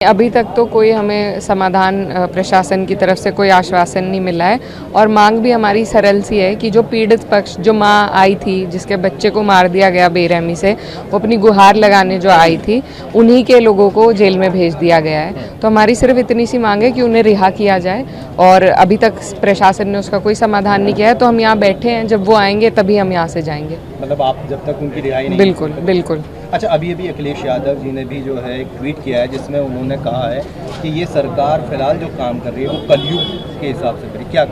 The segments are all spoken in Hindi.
अभी तक तो कोई हमें समाधान प्रशासन की तरफ से कोई आश्वासन नहीं मिला है और मांग भी हमारी सरल सी है कि जो पीड़ित पक्ष, जो माँ आई थी जिसके बच्चे को मार दिया गया बेरहमी से, वो अपनी गुहार लगाने जो आई थी, उन्हीं के लोगों को जेल में भेज दिया गया है। तो हमारी सिर्फ इतनी सी मांग है कि उन्हें रिहा किया जाए और अभी तक प्रशासन ने उसका कोई समाधान नहीं किया है। तो हम यहाँ बैठे हैं, जब वो आएंगे तभी हम यहाँ से जाएंगे। मतलब आप जब तक उनकी रिहाई नहीं। बिल्कुल बिल्कुल। अच्छा, अभी अखिलेश यादव जी ने भी जो है एक ट्वीट किया है जिसमें उन्होंने कहा है कि ये सरकार फिलहाल जो काम कर रही है वो कलयुग के हिसाब से करी। क्या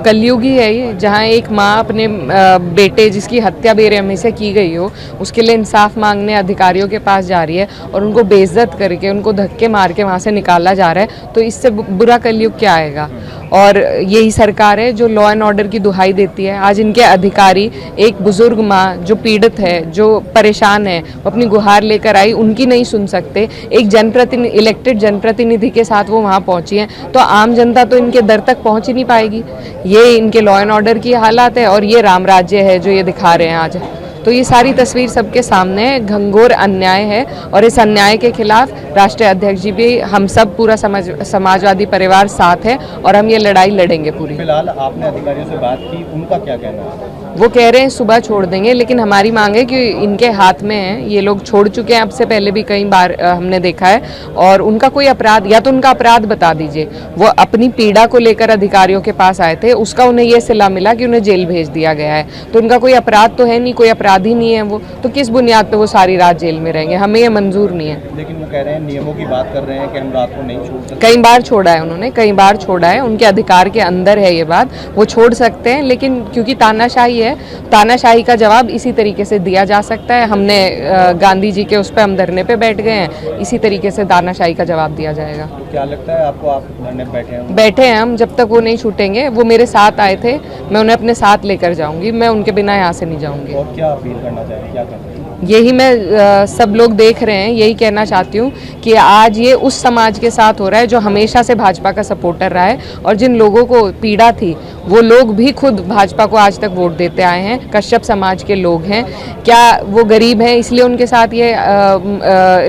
कलयुग ही है ये, जहाँ एक माँ अपने बेटे जिसकी हत्या बेरहमी से की गई हो उसके लिए इंसाफ मांगने अधिकारियों के पास जा रही है और उनको बेइज्जत करके, उनको धक्के मार के वहाँ से निकाला जा रहा है। तो इससे बुरा कलयुग क्या आएगा? और यही सरकार है जो लॉ एंड ऑर्डर की दुहाई देती है। आज इनके अधिकारी, एक बुजुर्ग माँ जो पीड़ित है, जो परेशान है, वो अपनी गुहार लेकर आई, उनकी नहीं सुन सकते। एक इलेक्टेड जनप्रतिनिधि के साथ वो वहाँ पहुँची हैं, तो आम जनता तो इनके दर तक पहुँच ही नहीं पाएगी। ये इनके लॉ एंड ऑर्डर की हालात है और ये राम राज्य है जो ये दिखा रहे हैं आज। तो ये सारी तस्वीर सबके सामने है, घंघोर अन्याय है और इस अन्याय के खिलाफ राष्ट्रीय अध्यक्ष जी भी, हम सब पूरा समाजवादी परिवार साथ है और हम ये लड़ाई लड़ेंगे पूरी। फिलहाल आपने अधिकारियों से बात की, उनका क्या कहना है? वो कह रहे हैं सुबह छोड़ देंगे, लेकिन हमारी मांग है कि इनके हाथ में है, ये लोग छोड़ चुके हैं अब से पहले भी कई बार हमने देखा है। और उनका कोई अपराध, या तो उनका अपराध बता दीजिए। वो अपनी पीड़ा को लेकर अधिकारियों के पास आए थे, उसका उन्हें ये सिला मिला कि उन्हें जेल भेज दिया गया है। तो उनका कोई अपराध तो है नहीं, कोई अपराधी नहीं है वो, तो किस बुनियाद पे वो सारी रात जेल में रहेंगे? हमें ये मंजूर नहीं है। लेकिन वो कह रहे हैं, नियमों की बात कर रहे हैं कि हम रात को नहीं छोड़ सकते। कई बार छोड़ा है उन्होंने, कई बार छोड़ा है, उनके अधिकार के अंदर है ये बात, वो छोड़ सकते हैं। लेकिन क्योंकि तानाशाही है, तानाशाही का जवाब इसी तरीके से दिया जा सकता है। हमने गांधी जी के उस पर हम धरने पे बैठ गए हैं, इसी तरीके से तानाशाही का जवाब दिया जाएगा। तो क्या लगता है आपको, आप धरने पे बैठे हैं हम, जब तक वो नहीं छूटेंगे। वो मेरे साथ आए थे, मैं उन्हें अपने साथ लेकर जाऊंगी, मैं उनके बिना यहाँ से नहीं जाऊंगी। और क्या अपील करना चाहिए, क्या करना? यही मैं सब लोग देख रहे हैं, यही कहना चाहती हूँ कि आज ये उस समाज के साथ हो रहा है जो हमेशा से भाजपा का सपोर्टर रहा है और जिन लोगों को पीड़ा थी वो लोग भी खुद भाजपा को आज तक वोट देते आए हैं। कश्यप समाज के लोग हैं, क्या वो गरीब हैं इसलिए उनके साथ ये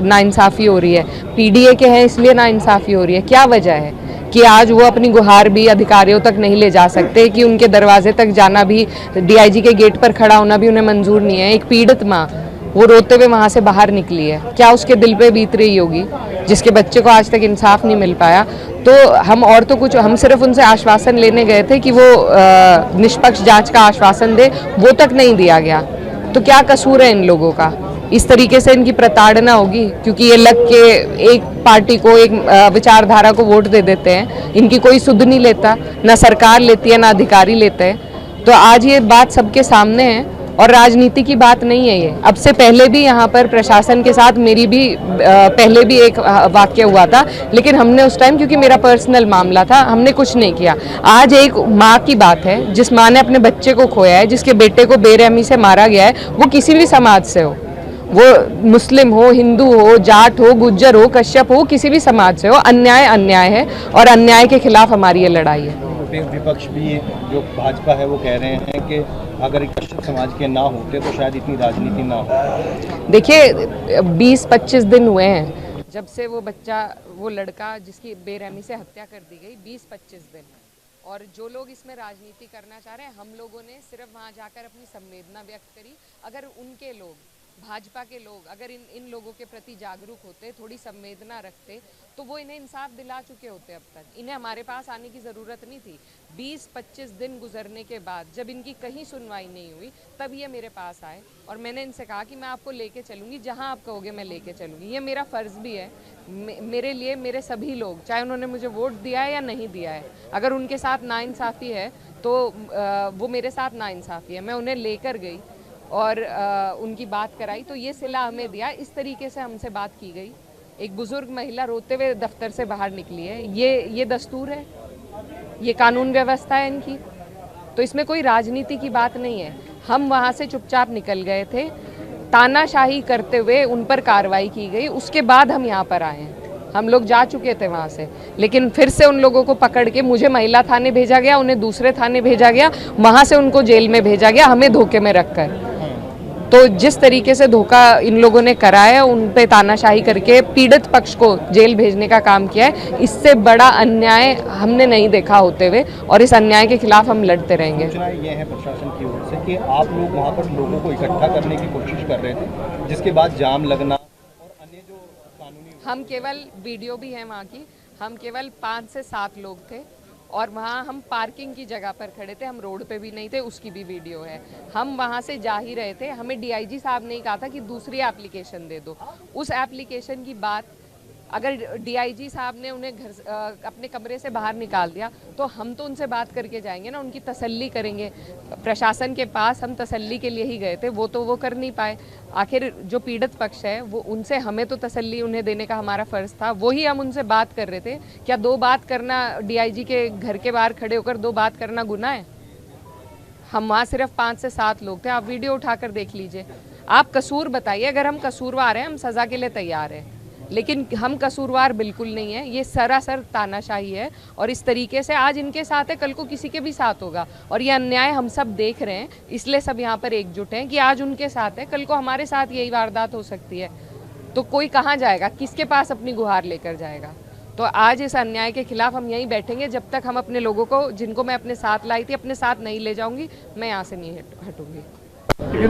नाइंसाफ़ी हो रही है? पीडीए के हैं इसलिए नाइंसाफ़ी हो रही है? क्या वजह है कि आज वो अपनी गुहार भी अधिकारियों तक नहीं ले जा सकते, कि उनके दरवाजे तक जाना भी, डीआईजी के गेट पर खड़ा होना भी उन्हें मंजूर नहीं है? एक पीड़ित माँ, वो रोते हुए वहाँ से बाहर निकली है, क्या उसके दिल पे बीत रही होगी जिसके बच्चे को आज तक इंसाफ नहीं मिल पाया? तो हम सिर्फ उनसे आश्वासन लेने गए थे कि वो निष्पक्ष जांच का आश्वासन दे, वो तक नहीं दिया गया। तो क्या कसूर है इन लोगों का? इस तरीके से इनकी प्रताड़ना होगी क्योंकि ये लग के एक पार्टी को, एक विचारधारा को वोट दे देते हैं। इनकी कोई सुध नहीं लेता, ना सरकार लेती है ना अधिकारी लेते हैं। तो आज ये बात सबके सामने है और राजनीति की बात नहीं है ये। अब से पहले भी यहाँ पर प्रशासन के साथ मेरी भी पहले भी एक वाक्य हुआ था, लेकिन हमने उस टाइम, क्योंकि मेरा पर्सनल मामला था, हमने कुछ नहीं किया। आज एक माँ की बात है जिस माँ ने अपने बच्चे को खोया है, जिसके बेटे को बेरहमी से मारा गया है, वो किसी भी समाज से हो, वो मुस्लिम हो, हिंदू हो, जाट हो, गुज्जर हो, कश्यप हो, किसी भी समाज से हो, अन्याय अन्याय है और अन्याय के खिलाफ हमारी ये लड़ाई है। विपक्ष भी, जो भाजपा है, वो कह रहे हैं कि अगर कश्यप समाज के ना होते तो शायद इतनी राजनीति ना हो। देखिए 20-25 दिन हुए हैं जब से वो बच्चा, वो लड़का जिसकी बेरहमी से हत्या कर दी गई, 20-25 दिन। और जो लोग इसमें राजनीति करना चाह रहे हैं, हम लोगों ने सिर्फ वहाँ जाकर अपनी संवेदना व्यक्त करी। अगर उनके लोग, भाजपा के लोग, अगर इन लोगों के प्रति जागरूक होते, थोड़ी संवेदना रखते, तो वो इन्हें इंसाफ दिला चुके होते। अब तक इन्हें हमारे पास आने की ज़रूरत नहीं थी। 20-25 दिन गुजरने के बाद जब इनकी कहीं सुनवाई नहीं हुई, तब ये मेरे पास आए और मैंने इनसे कहा कि मैं आपको लेके चलूँगी, जहाँ आप कहोगे मैं लेके चलूँगी। ये मेरा फ़र्ज़ भी है। मेरे लिए मेरे सभी लोग, चाहे उन्होंने मुझे वोट दिया है या नहीं दिया है, अगर उनके साथ नाइंसाफ़ी है तो वो मेरे साथ नाइंसाफ़ी है। मैं उन्हें लेकर गई और उनकी बात कराई, तो ये सिला हमें दिया। इस तरीके से हमसे बात की गई। एक बुजुर्ग महिला रोते हुए दफ्तर से बाहर निकली है। ये दस्तूर है, ये कानून व्यवस्था है इनकी। तो इसमें कोई राजनीति की बात नहीं है। हम वहाँ से चुपचाप निकल गए थे, तानाशाही करते हुए उन पर कार्रवाई की गई, उसके बाद हम यहाँ पर आए हैं। हम लोग जा चुके थे वहाँ से, लेकिन फिर से उन लोगों को पकड़ के मुझे महिला थाने भेजा गया, उन्हें दूसरे थाने भेजा गया, वहाँ से उनको जेल में भेजा गया, हमें धोखे में रखकर। तो जिस तरीके से धोखा इन लोगों ने करा है, उन पे तानाशाही करके पीड़ित पक्ष को जेल भेजने का काम किया है, इससे बड़ा अन्याय हमने नहीं देखा होते हुए, और इस अन्याय के खिलाफ हम लड़ते रहेंगे। सूचना ये है प्रशासन की ओर से कि आप लोग वहाँ पर लोगों को इकट्ठा करने की कोशिश कर रहे थे, जिसके बाद जाम लगना और अन्य जो कानूनी, हम केवल वीडियो भी है वहाँ की, हम केवल 5 से 7 लोग थे और वहाँ हम पार्किंग की जगह पर खड़े थे, हम रोड पे भी नहीं थे, उसकी भी वीडियो है। हम वहाँ से जा ही रहे थे, हमें डीआईजी साहब ने कहा था कि दूसरी एप्लीकेशन दे दो। उस एप्लीकेशन की बात अगर डीआईजी साहब ने उन्हें अपने कमरे से बाहर निकाल दिया तो हम तो उनसे बात करके जाएंगे ना, उनकी तसल्ली करेंगे। प्रशासन के पास हम तसल्ली के लिए ही गए थे, वो तो वो कर नहीं पाए। आखिर जो पीड़ित पक्ष है वो, उनसे हमें तो तसल्ली उन्हें देने का हमारा फ़र्ज़ था, वही हम उनसे बात कर रहे थे। क्या 2 बात करना, डीआईजी के घर के बाहर खड़े होकर 2 बात करना गुनाह है? हम वहाँ सिर्फ 5 से 7 लोग थे, आप वीडियो उठाकर देख लीजिए। आप कसूर बताइए, अगर हम कसूरवार हैं हम सज़ा के लिए तैयार हैं, लेकिन हम कसूरवार बिल्कुल नहीं है। ये सरासर तानाशाही है और इस तरीके से आज इनके साथ है, कल को किसी के भी साथ होगा। और ये अन्याय हम सब देख रहे हैं, इसलिए सब यहाँ पर एकजुट हैं कि आज उनके साथ है, कल को हमारे साथ यही वारदात हो सकती है। तो कोई कहाँ जाएगा, किसके पास अपनी गुहार लेकर जाएगा? तो आज इस अन्याय के खिलाफ हम यहीं बैठेंगे जब तक हम अपने लोगों को, जिनको मैं अपने साथ लाई थी, अपने साथ नहीं ले जाऊंगी। मैं यहाँ से नहीं हटूंगी।